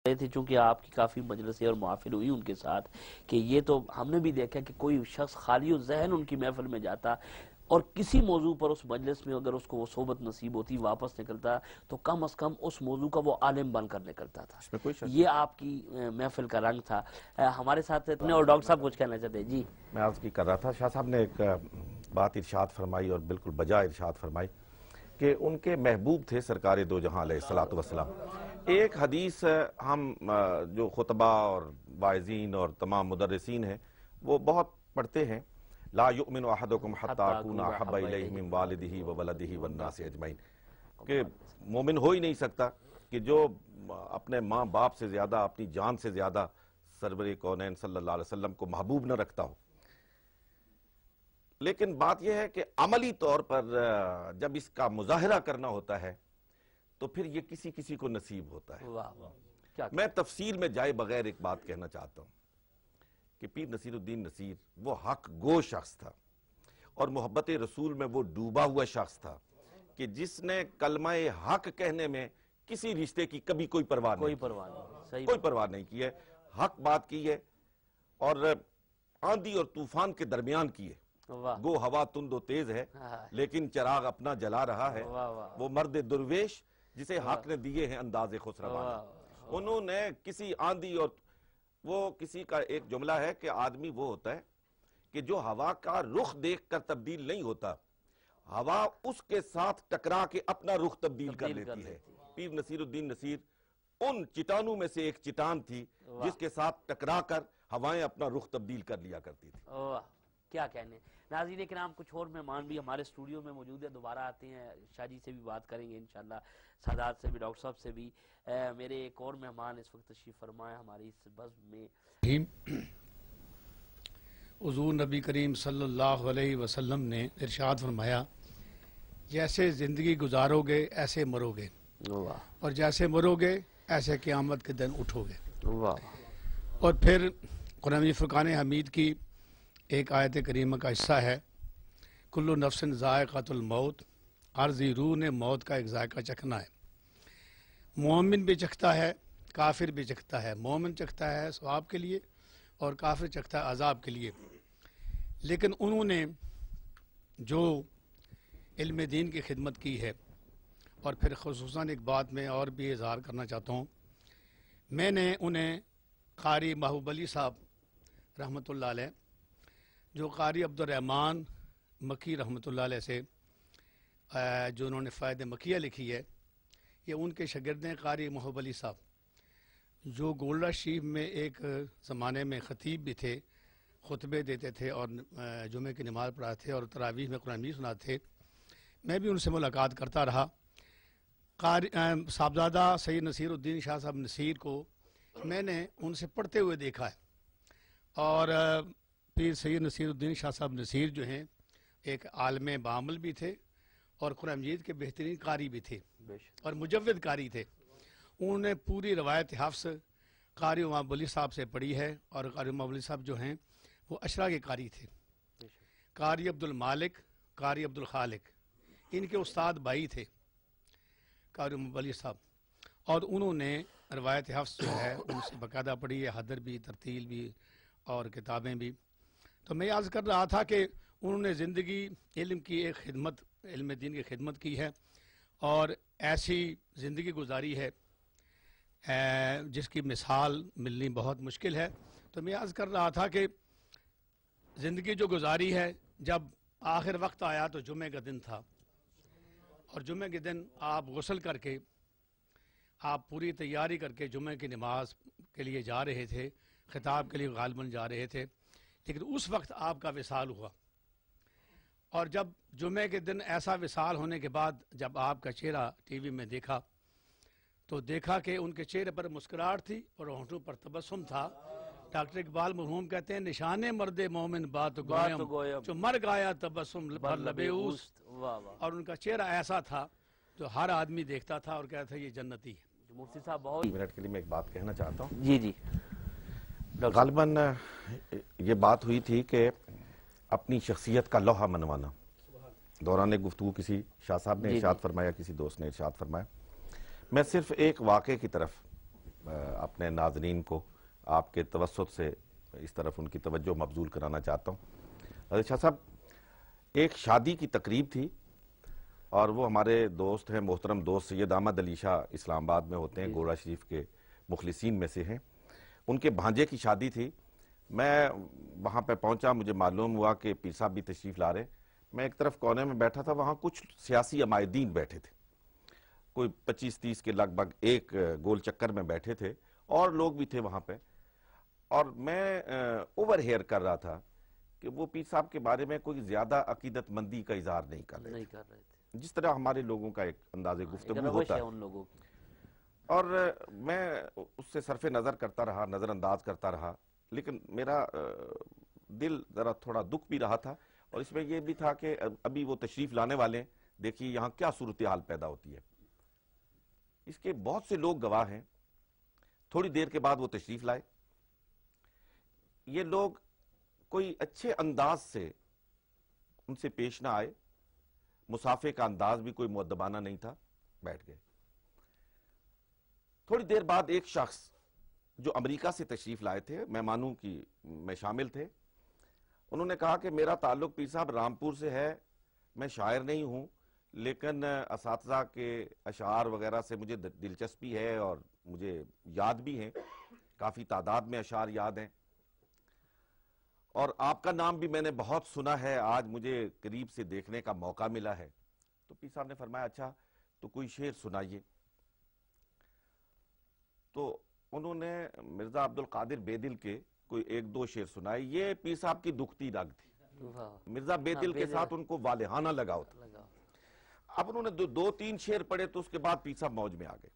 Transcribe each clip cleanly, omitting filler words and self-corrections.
رہے تھے چونکہ آپ کی کافی مجلسیں اور محافل ہوئی ان کے ساتھ کہ یہ تو ہم نے بھی دیکھا کہ کوئی شخص خالی و ذہن ان کی محفل میں جاتا اور کسی موضوع پر اس مجلس میں اگر اس کو وہ صحبت نصیب ہوتی واپس نکلتا تو کم از کم اس موضوع کا وہ عالم بن کر نکلتا تھا. یہ آپ کی محفل کا رنگ تھا. ہمارے ساتھ اور ڈاکٹر صاحب کچھ کہنا چاہتے ہیں. جی میں عرض کی کر رہا تھا شاہ صاحب نے ایک بات ارشاد فرمائی اور بالکل بجا ارشاد فرمائی کہ ان کے محبوب تھے سرکار دو جہاں علیہ السلام. ایک حدیث ہم جو خطبہ اور واعظین اور تمام مدرسین ہیں وہ بہت پڑھتے ہیں. لا یؤمن احدکم حتی اکون احب الیہ من والدہ وولدہ والناس اجمعین، کہ مومن ہو ہی نہیں سکتا کہ جو اپنے ماں باپ سے زیادہ اپنی جان سے زیادہ سرور کونین صلی اللہ علیہ وسلم کو محبوب نہ رکھتا ہو. لیکن بات یہ ہے کہ عملی طور پر جب اس کا مظاہرہ کرنا ہوتا ہے تو پھر یہ کسی کسی کو نصیب ہوتا ہے. میں تفصیل میں جائے بغیر ایک بات کہنا چاہتا ہوں کہ پیر نصیر الدین نصیر وہ حق گو شخص تھا اور محبت رسول میں وہ ڈوبا ہوا شخص تھا کہ جس نے کلمہ حق کہنے میں کسی رشتے کی کبھی کوئی پرواہ نہیں کی ہے. حق بات کی ہے اور آندھی اور طوفان کے درمیان کی ہے. گو ہوا تند و تیز ہے لیکن چراغ اپنا جلا رہا ہے. وہ مرد درویش جسے حق نے دیے ہیں انداز خسروانی. انہوں نے کسی آندھی اور وہ کسی کا ایک جملہ ہے کہ آدمی وہ ہوتا ہے کہ جو ہوا کا رخ دیکھ کر تبدیل نہیں ہوتا، ہوا اس کے ساتھ ٹکرا کے اپنا رخ تبدیل کر لیتی ہے. پیر نصیر الدین نصیر ان چٹانوں میں سے ایک چٹان تھی جس کے ساتھ ٹکرا کر ہوائیں اپنا رخ تبدیل کر لیا کرتی تھی. کیا کہنے. ناظرین کرام کچھ اور مہمان بھی ہمارے اسٹوڈیو میں موجود ہیں، دوبارہ آتے ہیں. شاہ جی سے بھی بات کریں گے انشاءاللہ، سادات سے بھی، ڈاکٹر صاحب سے بھی. میرے ایک اور مہمان اس وقت تشریف فرمائے ہماری اس بزم میں. حضور نبی کریم صلی اللہ علیہ وسلم نے ارشاد فرمایا جیسے زندگی گزارو گے ایسے مرو گے اور جیسے مرو گے ایسے قیامت کے دن اٹھو گے. اور پھر قرآن فرقان حمید کی ایک آیت کریمہ کا حصہ ہے کل نفس ذائقۃ الموت، ہر ذی روح نے موت کا ایک ذائقہ چکھنا ہے. مومن بھی چکھتا ہے، کافر بھی چکھتا ہے. مومن چکھتا ہے ثواب کے لیے اور کافر چکھتا ہے عذاب کے لیے. لیکن انہوں نے جو علم دین کی خدمت کی ہے، اور پھر خصوصاً ایک بات میں اور بھی اظہار کرنا چاہتا ہوں، میں نے انہیں قاری محبوب علی صاحب رحمۃ اللہ علیہ، جو قاری عبد الرحمن مکی رحمۃ اللہ علیہ سے جو انہوں نے فائد مکیہ لکھی ہے، یہ ان کے شاگرد ہیں قاری محبوب علی صاحب، جو گولڈا شریف میں ایک زمانے میں خطیب بھی تھے، خطبے دیتے تھے اور جمعہ کی نماز پڑھاتے تھے اور تراویح میں قرآن مجید سناتے تھے. میں بھی ان سے ملاقات کرتا رہا. صاحبزادہ سید نصیر الدین شاہ صاحب نصیر کو میں نے ان سے پڑھتے ہوئے دیکھا ہے. اور پیر سید نصیر الدین شاہ صاحب نصیر جو ہیں ایک عالم بعمل بھی تھے اور قرآن مجید کے بہترین قاری بھی تھے اور مجود قاری تھے. انہوں نے پوری روایت حفظ قاری محبوب علی صاحب سے پڑھی ہے اور قاری محبوب علی صاحب جو ہیں وہ اشرا کے قاری تھے. قاری عبد المالک، قاری عبد الخالق ان کے استاد بھائی تھے قاری محبوب علی صاحب، اور انہوں نے روایت حفظ جو ہے ان سے باقاعدہ پڑھی ہے، حدر بھی، ترتیل بھی اور کتابیں بھی. تو میں عرض کر رہا تھا کہ انہوں نے زندگی علم کی ایک خدمت، علم دین کی خدمت کی ہے اور ایسی زندگی گزاری ہے جس کی مثال ملنی بہت مشکل ہے. تو میں عرض کر رہا تھا کہ زندگی جو گزاری ہے، جب آخر وقت آیا تو جمعہ کا دن تھا اور جمعہ کے دن آپ غسل کر کے، آپ پوری تیاری کر کے جمعہ کی نماز کے لیے جا رہے تھے، خطاب کے لیے غالباً جا رہے تھے، لیکن اس وقت آپ کا وصال ہوا. اور جب جمعہ کے دن ایسا وصال ہونے کے بعد جب آپ کا چہرہ ٹی وی میں دیکھا تو دیکھا کہ ان کے چہرے پر مسکراہٹ تھی اور ہونٹوں پر تبسم تھا. ڈاکٹر اقبال مرحوم کہتے ہیں نشان مرد مومن بات گویم جو مر گایا تبسم بر لبے اوست. اور ان کا چہرہ ایسا تھا جو ہر آدمی دیکھتا تھا اور کہتا تھا یہ جنتی ہے. مفتی صاحب بہت منٹ کے لیے میں ایک بات کہنا چاہتا ہوں. جی غالباً یہ بات ہوئی تھی کہ اپنی شخصیت کا لوحہ منوانا. دوران گفتگو کسی شاہ صاحب نے ارشاد فرمایا، کسی دوست نے ارشاد فرمایا. میں صرف ایک واقعے کی طرف اپنے ناظرین کو آپ کے توسط سے اس طرف ان کی توجہ مبذول کرانا چاہتا ہوں۔ حضرت شاہ صاحب، ایک شادی کی تقریب تھی اور وہ ہمارے دوست ہیں، محترم دوست سید احمد علی شاہ اسلام آباد میں ہوتے ہیں، گوڑا شریف کے مخلصین میں سے ہیں۔ ان کے بھانجے کی شادی تھی۔ میں وہاں پہ پہنچا، مجھے معلوم ہوا کہ پیر صاحب بھی تشریف لا رہے۔ میں ایک طرف کونے میں بیٹھا تھا، وہاں کچھ سیاسی عمائدین بیٹھے تھے، کوئی 25-30 کے لگ بھگ ایک گول چکر میں بیٹھے تھے، اور لوگ بھی تھے وہاں پہ۔ اور میں اوور ہیئر کر رہا تھا کہ وہ پیر صاحب کے بارے میں کوئی زیادہ عقیدت مندی کا اظہار نہیں کر رہے تھے، جس طرح ہمارے لوگوں کا ایک انداز گفتگو ہوتا ہے۔ اور میں اس سے صرف نظر کرتا رہا، نظر انداز کرتا رہا، لیکن میرا دل ذرا تھوڑا دکھ بھی رہا تھا، اور اس میں یہ بھی تھا کہ ابھی وہ تشریف لانے والے ہیں، دیکھیے یہاں کیا صورتحال پیدا ہوتی ہے۔ اس کے بہت سے لوگ گواہ ہیں۔ تھوڑی دیر کے بعد وہ تشریف لائے۔ یہ لوگ کوئی اچھے انداز سے ان سے پیش نہ آئے، مسافے کا انداز بھی کوئی مؤدبانہ نہیں تھا، بیٹھ گئے۔ تھوڑی دیر بعد ایک شخص جو امریکہ سے تشریف لائے تھے، مہمانوں کی میں شامل تھے، انہوں نے کہا کہ میرا تعلق پیر صاحب رامپور سے ہے، میں شاعر نہیں ہوں، لیکن اساتذہ کے اشعار وغیرہ سے مجھے دلچسپی ہے اور مجھے یاد بھی ہیں، کافی تعداد میں اشعار یاد ہیں، اور آپ کا نام بھی میں نے بہت سنا ہے، آج مجھے قریب سے دیکھنے کا موقع ملا ہے۔ تو پیر صاحب نے فرمایا اچھا تو کوئی شعر سنائیے۔ تو انہوں نے مرزا عبدالقادر بیدل کے کوئی 1-2 شعر سنائے۔ یہ پیر صاحب کی دکھتی رگ تھی، مرزا بیدل کے ساتھ ان کو والہانہ لگاؤ تھا۔ اب انہوں نے 2-3 شعر پڑھے تو اس کے بعد پیر صاحب موج میں آ گئے،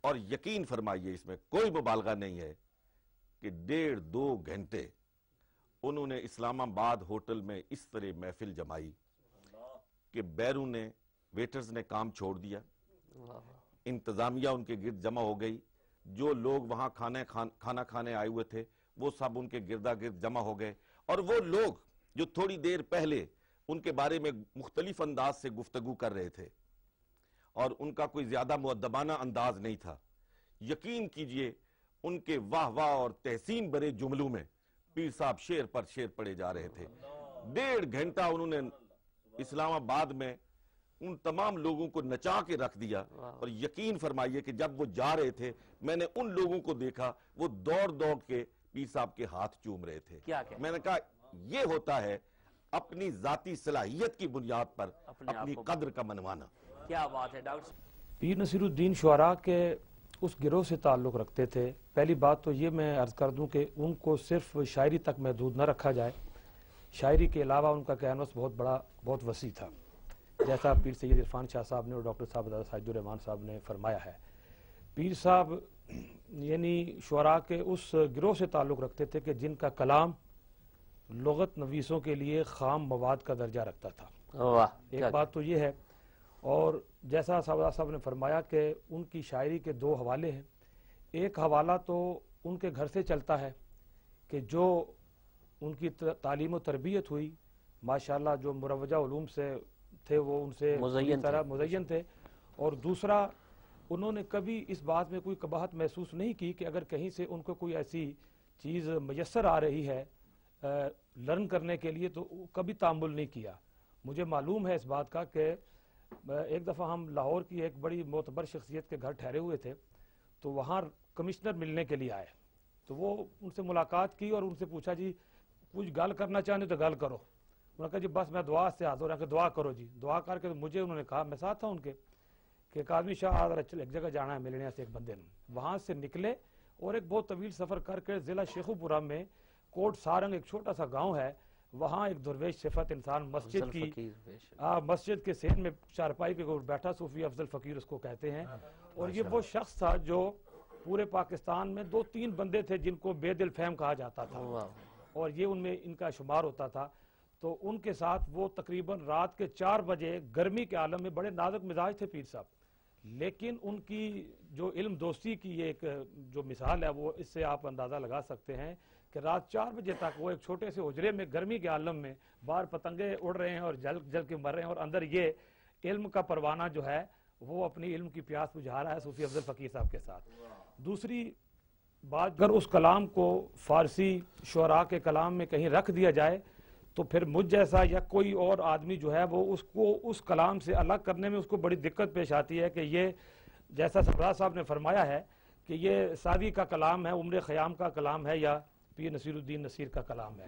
اور یقین فرمائیے اس میں کوئی مبالغہ نہیں ہے کہ 1.5-2 گھنٹے انہوں نے اسلام آباد ہوٹل میں اس طرح محفل جمائی کہ بیرون نے ویٹرز نے کام چھوڑ دیا، انتظامیہ ان کے گرد جمع ہو گئی، جو لوگ وہاں کھانا کھانے آئے ہوئے تھے وہ سب ان کے گردا گرد جمع ہو گئے، اور وہ لوگ جو تھوڑی دیر پہلے ان کے بارے میں مختلف انداز سے گفتگو کر رہے تھے اور ان کا کوئی زیادہ مؤدبانہ انداز نہیں تھا، یقین کیجئے ان کے واہ واہ اور تحسین بھرے جملوں میں پیر صاحب شعر پر شعر پڑے جا رہے تھے۔ 1.5 گھنٹہ انہوں نے اسلام آباد میں ان تمام لوگوں کو نچا کے رکھ دیا، اور یقین فرمائیے کہ جب وہ جا رہے تھے میں نے ان لوگوں کو دیکھا وہ دوڑ دوڑ کے پیر صاحب کے ہاتھ چوم رہے تھے۔ میں نے کہا یہ ہوتا ہے اپنی ذاتی صلاحیت کی بنیاد پر اپنی قدر کا منوانا۔ کیا بات ہے ڈاکٹر پیر نصیر الدین شعراء کے اس گروہ سے تعلق رکھتے تھے۔ پہلی بات تو یہ میں عرض کر دوں کہ ان کو صرف شاعری تک محدود نہ رکھا جائے، شاعری کے علاوہ ان کا کینوس بہت بڑا، بہت وسیع تھا، جیسا پیر سید عرفان شاہ صاحب نے اور ڈاکٹر صاحب ساجد الرحمان صاحب نے فرمایا ہے۔ پیر صاحب یعنی شعراء کے اس گروہ سے تعلق رکھتے تھے کہ جن کا کلام لغت نویسوں کے لیے خام مواد کا درجہ رکھتا تھا۔ ایک بات تو یہ ہے، اور جیسا صاحب نے فرمایا کہ ان کی شاعری کے 2 حوالے ہیں۔ ایک حوالہ تو ان کے گھر سے چلتا ہے کہ جو ان کی تعلیم و تربیت ہوئی، ماشاءاللہ جو مروجہ علوم سے تھے وہ ان سے مزین تھے، اور دوسرا انہوں نے کبھی اس بات میں کوئی قباحت محسوس نہیں کی کہ اگر کہیں سے ان کو کوئی ایسی چیز میسر آ رہی ہے لرن کرنے کے لیے تو کبھی تعامل نہیں کیا۔ مجھے معلوم ہے اس بات کا کہ ایک دفعہ ہم لاہور کی ایک بڑی معتبر شخصیت کے گھر ٹھہرے ہوئے تھے، تو وہاں کمشنر ملنے کے لیے آئے، تو وہ ان سے ملاقات کی اور ان سے پوچھا جی کچھ گل کرنا چاہتے تو گل کرو۔ انہوں نے کہا جی بس میں دعا سے حاضر ہوں کہ دعا کرو جی۔ دعا کر کے مجھے انہوں نے کہا، میں ساتھ تھا ان کے، کہ ایک آدمی شاہ آدھر ایک جگہ جانا ہے ملنے سے ایک بندے نے۔ وہاں سے نکلے اور ایک بہت طویل سفر کر کے ضلع شیخوپورہ میں کوٹ سارنگ ایک چھوٹا سا گاؤں ہے، وہاں ایک درویش صفت انسان مسجد کے سین میں چارپائی پہ بیٹھا، صوفی افضل فقیر اس کو کہتے ہیں، اور یہ وہ شخص تھا جو پورے پاکستان میں 2-3 بندے تھے جن کو بے دل فہم کہا جاتا تھا، اور یہ ان میں ان کا شمار ہوتا تھا۔ تو ان کے ساتھ وہ تقریباً رات کے 4 بجے گرمی کے عالم میں، بڑے نازک مزاج تھے پیر صاحب، لیکن ان کی جو علم دوستی کی ایک جو مثال ہے وہ اس سے آپ اندازہ لگا سکتے ہیں کہ رات 4 بجے تک وہ ایک چھوٹے سے حجرے میں گرمی کے عالم میں باہر پتنگے اڑ رہے ہیں اور جل کے مر رہے ہیں، اور اندر یہ علم کا پروانہ جو ہے وہ اپنی علم کی پیاس بجھا رہا ہے صوفی افضل فقیر صاحب کے ساتھ۔ دوسری بات، اگر اس کلام کو فارسی شعراء کے کلام میں کہیں رکھ دیا جائے تو پھر مجھ جیسا یا کوئی اور آدمی جو ہے وہ اس کو اس کلام سے الگ کرنے میں اس کو بڑی دقت پیش آتی ہے کہ یہ جیسا سرفراز صاحب نے فرمایا ہے کہ یہ سعدی کا کلام ہے، عمر خیام کا کلام ہے یا پیر نصیر الدین نصیر کا کلام ہے۔